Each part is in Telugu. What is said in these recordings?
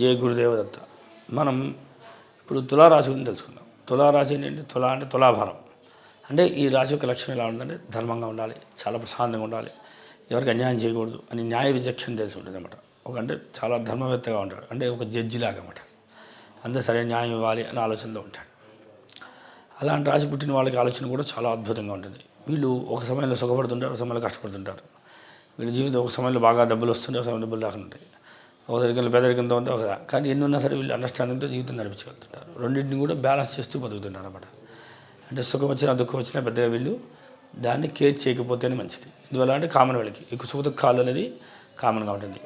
జయ గురుదేవదత్త. మనం ఇప్పుడు తులారాశి గురించి తెలుసుకుందాం. తులారాశి ఏంటంటే అంటే తులాభారం. అంటే ఈ రాశి యొక్క లక్షణం ఎలా ఉంటుందంటే ధర్మంగా ఉండాలి, చాలా ప్రశాంతంగా ఉండాలి, ఎవరికి అన్యాయం చేయకూడదు అని న్యాయ విచక్షణ తెలిసి ఉంటుంది అనమాట. అంటే చాలా ధర్మవేత్తగా ఉంటాడు, అంటే ఒక జడ్జిలాగా అనమాట. అందరూ సరైన న్యాయం ఇవ్వాలి అనే ఆలోచనలో ఉంటాడు. అలాంటి రాశి పుట్టిన వాళ్ళకి ఆలోచన కూడా చాలా అద్భుతంగా ఉంటుంది. వీళ్ళు ఒక సమయంలో సుఖపడుతుంటారు, ఒక సమయంలో కష్టపడుతుంటారు. వీళ్ళ జీవితం ఒక సమయంలో బాగా డబ్బులు వస్తుంటే, ఒక సమయంలో డబ్బులు రాకుండా ఉంటాయి. ఒక దగ్గర పేదరికంతో ఉంటే ఒక, కానీ ఎన్ని ఉన్నా సరే వీళ్ళు అండర్స్టాండింగ్తో జీవితం నడిపించగలుగుతుంటారు. రెండింటిని కూడా బ్యాలెన్స్ చేస్తూ బతుకుతుంటారు అన్నమాట. అంటే సుఖం వచ్చినా దుఃఖం వచ్చినా పెద్దగా వీళ్ళు దాన్ని కేర్ చేయకపోతేనే మంచిది. ఇందువల్ల అంటే కామన్ వాళ్ళకి ఎక్కువ సుఖ దుఃఖాలు అనేది కామన్గా ఉంటుంది.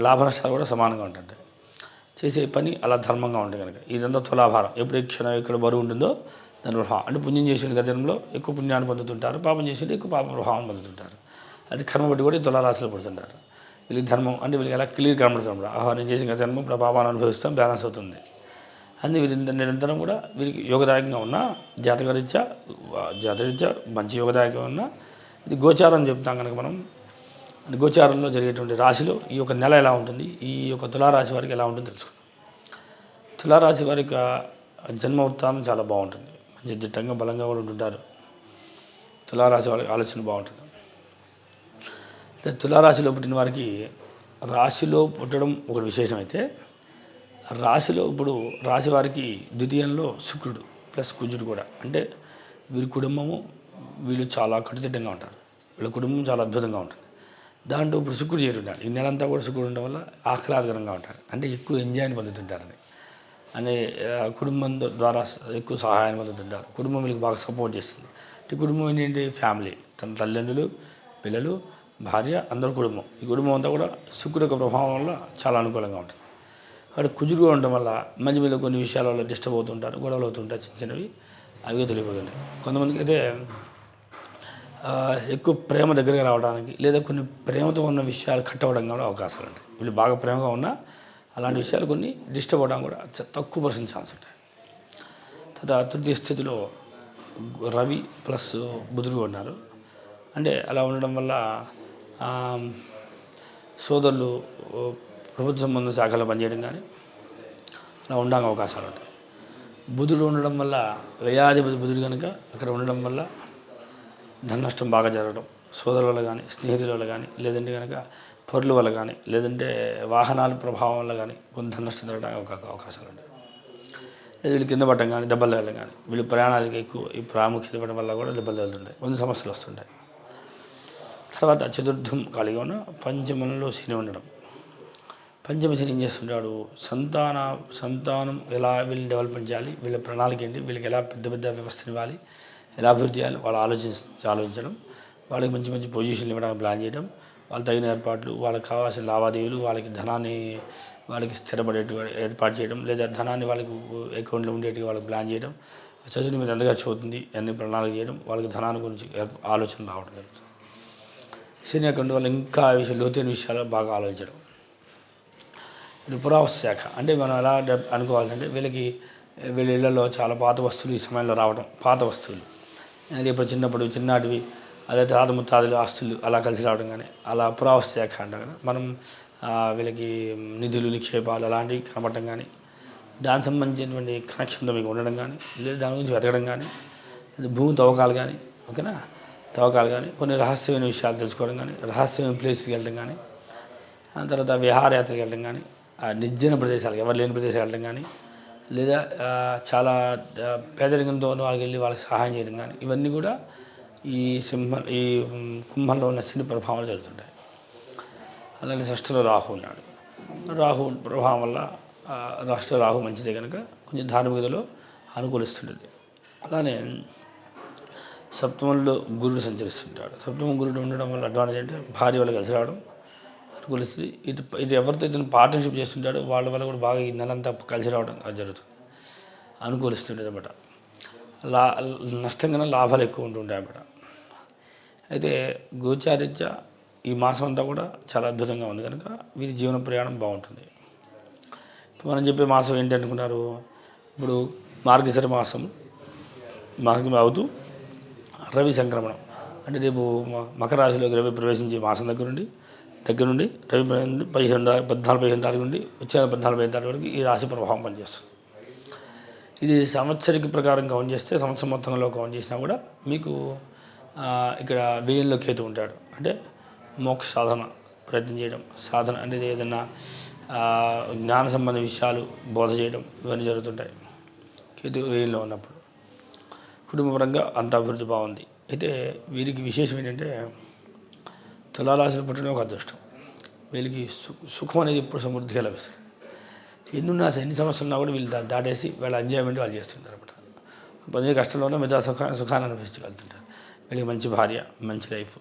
లాభ నష్టాలు కూడా సమానంగా ఉంటుంటాయి. చేసే పని అలా ధర్మంగా ఉంటుంది కనుక ఇదంతా తులాభారం. ఎప్పుడు క్షణం ఎక్కడ బరువు ఉంటుందో దాని ప్రభావం. అంటే పుణ్యం చేసిన గతంలో ఎక్కువ పుణ్యాన్ని పొందుతుంటారు, పాపం చేసిన ఎక్కువ పాప ప్రభావం పొందుతుంటారు. అది కర్మ బట్టి కూడా తులారాశిలో పడుతుంటారు. వీళ్ళకి ధర్మం అంటే వీళ్ళకి ఎలా క్లియర్ కనబడుతుంది. నేను చేసిన ధర్మం ఇప్పుడు పాపాన్ని అనుభవిస్తాం, బ్యాలెన్స్ అవుతుంది. అందుకే వీరి నిరంతరం కూడా వీరికి యోగదాయకంగా ఉన్న జాతకరీత్యా మంచి యోగదాయకంగా ఉన్న ఇది గోచారం చెప్తాం కనుక మనం గోచారంలో జరిగేటువంటి రాశిలో ఈ యొక్క నెల ఎలా ఉంటుంది, ఈ యొక్క తులారాశి వారికి ఎలా ఉంటుందో తెలుసుకుందాం. తులారాశి వారికి జన్మ వృత్తాంతం చాలా బాగుంటుంది. మంచి దిట్టంగా బలంగా కూడా ఉంటుంటారు. తులారాశి వారికి ఆలోచన బాగుంటుంది. తులారాశిలో పుట్టిన వారికి రాశిలో పుట్టడం ఒక విశేషమైతే రాశిలో ఇప్పుడు రాశి వారికి ద్వితీయంలో శుక్రుడు ప్లస్ కుజుడు కూడా. అంటే వీరి కుటుంబము వీళ్ళు చాలా కట్టుదిట్టంగా ఉంటారు. వీళ్ళ కుటుంబం చాలా అద్భుతంగా ఉంటుంది. దాంట్లో ఇప్పుడు శుక్రుడు చేరుంటాడు. ఈ నెలంతా కూడా శుక్రుడు ఉండడం వల్ల ఆహ్లాదకరంగా ఉంటారు. అంటే ఎక్కువ ఎంజాయ్ని పొందుతుంటారని అనే కుటుంబం ద్వారా ఎక్కువ సహాయాన్ని పొందుతుంటారు. కుటుంబం వీళ్ళకి బాగా సపోర్ట్ చేస్తుంది. అంటే కుటుంబం ఏంటంటే ఫ్యామిలీ, తన తల్లిదండ్రులు, పిల్లలు, భార్య, అందరు కుటుంబం. ఈ కుటుంబం అంతా కూడా శుక్రుడు యొక్క ప్రభావం వల్ల చాలా అనుకూలంగా ఉంటుంది. అక్కడ కుజుడుగా ఉండడం వల్ల మధ్య మీద కొన్ని విషయాల వల్ల డిస్టర్బ్ అవుతుంటారు, గొడవలు అవుతుంటాయి, చిన్న చిన్నవి అవి తెలియపోతుంటాయి. కొంతమందికి అయితే ఎక్కువ ప్రేమ దగ్గరగా రావడానికి లేదా కొన్ని ప్రేమతో ఉన్న విషయాలు కట్ అవ్వడం కూడా అవకాశాలు ఉంటాయి. వీళ్ళు బాగా ప్రేమగా ఉన్నా అలాంటి విషయాలు కొన్ని డిస్టర్బ్ అవ్వడం కూడా తక్కువ పర్సెంట్ ఛాన్స్ ఉంటాయి. తర్వాత తృతీయ స్థితిలో రవి ప్లస్ బుధుడు ఉన్నారు. అంటే అలా ఉండడం వల్ల సోదరులు ప్రభుత్వ సంబంధ శాఖలో పనిచేయడం కానీ అలా ఉండడానికి అవకాశాలు ఉంటాయి. బుధుడు ఉండడం వల్ల వ్యయాధిపతి బుధుడు కనుక అక్కడ ఉండడం వల్ల ధన నష్టం బాగా జరగడం, సోదరుల వల్ల కానీ స్నేహితుల వల్ల కానీ లేదంటే కనుక పరుల వల్ల కానీ లేదంటే వాహనాల ప్రభావం వల్ల కానీ కొంత ధన నష్టం జరగడానికి అవకాశాలు ఉంటాయి. లేదా వీళ్ళు కింద పడటం కానీ దెబ్బలు తగలడం కానీ వీళ్ళు ప్రయాణాలకి ఎక్కువ ఈ ప్రాముఖ్యత ఇవ్వడం వల్ల కూడా దెబ్బలు తగులుతుంటాయి, కొన్ని సమస్యలు వస్తుంటాయి. తర్వాత చతుర్థం ఖాళీగా ఉన్న పంచమంలో శని ఉండడం. పంచమ శని ఏం చేస్తుంటాడు, సంతానం ఎలా వీళ్ళని డెవలప్మెంట్ చేయాలి, వీళ్ళ ప్రణాళిక ఏంటి, వీళ్ళకి ఎలా పెద్ద పెద్ద వ్యవస్థను ఇవ్వాలి, ఎలా అభివృద్ధి చేయాలి వాళ్ళు ఆలోచించడం, వాళ్ళకి మంచి మంచి పొజిషన్లు ఇవ్వడానికి ప్లాన్ చేయడం, వాళ్ళకి తగిన ఏర్పాట్లు, వాళ్ళకి కావాల్సిన లావాదేవీలు, వాళ్ళకి ధనాన్ని వాళ్ళకి స్థిరపడేటువంటి ఏర్పాటు చేయడం, లేదా ధనాన్ని వాళ్ళకి అకౌంట్లో ఉండేట్టుగా వాళ్ళకి ప్లాన్ చేయడం, చదువుని మీద ఎంత ఖర్చు అవుతుంది అన్ని ప్రణాళిక చేయడం, వాళ్ళకి ధనాన్ని గురించి ఆలోచన రావడం జరుగుతుంది. శని అకౌంట్ వల్ల ఇంకా లోతైన విషయాలు బాగా ఆలోచించడం. ఇది పురావస్తు శాఖ. అంటే మనం ఎలా అనుకోవాలంటే వీళ్ళ ఇళ్లలో చాలా పాత వస్తువులు ఈ సమయంలో రావడం, పాత వస్తువులు అది ఇప్పుడు చిన్నటివి అదే తాత ముత్తాదులు ఆస్తులు అలా కలిసి రావడం కానీ అలా పురావస్తు శాఖ అంటాం కదా. మనం వీళ్ళకి నిధులు నిక్షేపాలు అలాంటివి కనబడటం కానీ దానికి సంబంధించినటువంటి కనెక్షన్తో మీకు ఉండడం కానీ లేదా దాని గురించి వెతకడం కానీ భూమి తవ్వకాలు కానీ ఓకేనా తవ్వకాలు కానీ కొన్ని రహస్యమైన విషయాలు తెలుసుకోవడం కానీ రహస్యమైన ప్లేస్కి వెళ్ళడం కానీ ఆ తర్వాత విహారయాత్రకి వెళ్ళడం కానీ నిర్జన ప్రదేశాలకు ఎవరు లేని ప్రదేశాలు వెళ్ళడం కానీ లేదా చాలా పేదరికంతో వాళ్ళకి వెళ్ళి వాళ్ళకి సహాయం చేయడం కానీ ఇవన్నీ కూడా ఈ కుంభంలో ఉన్న శని ప్రభావాలు జరుగుతుంటాయి. అలాగే షష్ఠలో రాహు ఉన్నాడు. రాహు ప్రభావం వల్ల రాష్ట్ర రాహు మంచిదే కనుక కొంచెం ధార్మికతలో అనుకూలిస్తుంటుంది. అలానే సప్తమంలో గురుడు సంచరిస్తుంటాడు. సప్తమం గురుడు ఉండడం వల్ల అడ్వాంటేజ్ అంటే భార్య వల్ల కలిసి రావడం అనుకూలిస్తుంది. ఇది ఎవరితో ఇతను పార్ట్నర్షిప్ చేస్తుంటాడో వాళ్ళ వల్ల కూడా బాగా ఈ నెలంతా కలిసి రావడం జరుగుతుంది, అనుకూలిస్తుంటుంది అన్నమాట. నష్టం కన్నా లాభాలు ఎక్కువ ఉంటుంటాయి అన్నమాట. అయితే గోచారీత్యా ఈ మాసం అంతా కూడా చాలా అద్భుతంగా ఉంది కనుక వీరి జీవన ప్రయాణం బాగుంటుంది. ఇప్పుడు మనం చెప్పే మాసం ఏంటి అనుకున్నారు, ఇప్పుడు మార్గశిర మాసం అవుతూ రవి సంక్రమణం అంటే రేపు మకర రాశిలోకి రవి ప్రవేశించే మాసం దగ్గర నుండి దగ్గర నుండి రవి 14-15 తారీఖు నుండి వచ్చే 14-15 తారీఖు వరకు ఈ రాశి ప్రభావం పనిచేస్తుంది. ఇది సంవత్సరిక ప్రకారం కౌంట్ చేస్తే సంవత్సరం మొత్తంలో కౌంట్ చేసినా కూడా మీకు ఇక్కడ వ్యయంలో కేతు ఉంటాడు. అంటే మోక్ష సాధన ప్రయత్నం చేయడం, సాధన అనేది ఏదైనా జ్ఞాన సంబంధ విషయాలు బోధ చేయడం ఇవన్నీ జరుగుతుంటాయి కేతు వ్యయంలో ఉన్నప్పుడు. కుటుంబపరంగా అంత అభివృద్ధి బాగుంది. అయితే వీరికి విశేషం ఏంటంటే తులారాశిలో పుట్టడం ఒక అదృష్టం. వీళ్ళకి సుఖం అనేది ఎప్పుడు సమృద్ధిగా లభిస్తుంది. ఎన్ని సమస్యలు ఉన్నా కూడా వీళ్ళు దాటేసి వాళ్ళ ఎంజాయ్మెంట్ వాళ్ళు చేస్తుంటారు అనమాట. కొంచెం కష్టంలోనే మిగతా సుఖాన్ని అనిపించగలుగుతుంటారు. వీళ్ళకి మంచి భార్య, మంచి లైఫ్,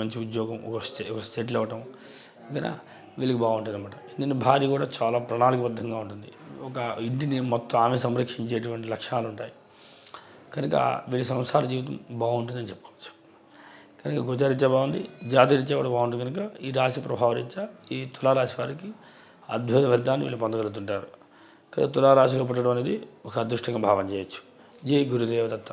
మంచి ఉద్యోగం, ఒక సెటిల్ అవ్వటం ఇంకా వీళ్ళకి బాగుంటుంది అనమాట. ఎందుకంటే భార్య కూడా చాలా ప్రణాళికబద్ధంగా ఉంటుంది. ఒక ఇంటిని మొత్తం ఆమె సంరక్షించేటువంటి లక్షణాలు ఉంటాయి. కనుక వీళ్ళ సంసార జీవితం బాగుంటుందని చెప్పుకోవచ్చు. కనుక గోచారీత్యా బాగుంది, జాతరీత్యా కూడా బాగుంటుంది. కనుక ఈ రాశి ప్రభావరీత్యా ఈ తులారాశి వారికి అద్భుత ఫలితాన్ని వీళ్ళు పొందగలుగుతుంటారు. కనుక తులారాశిలో పుట్టడం అనేది ఒక అదృష్టంగా భావన చేయొచ్చు. జై గురుదేవ దత్త.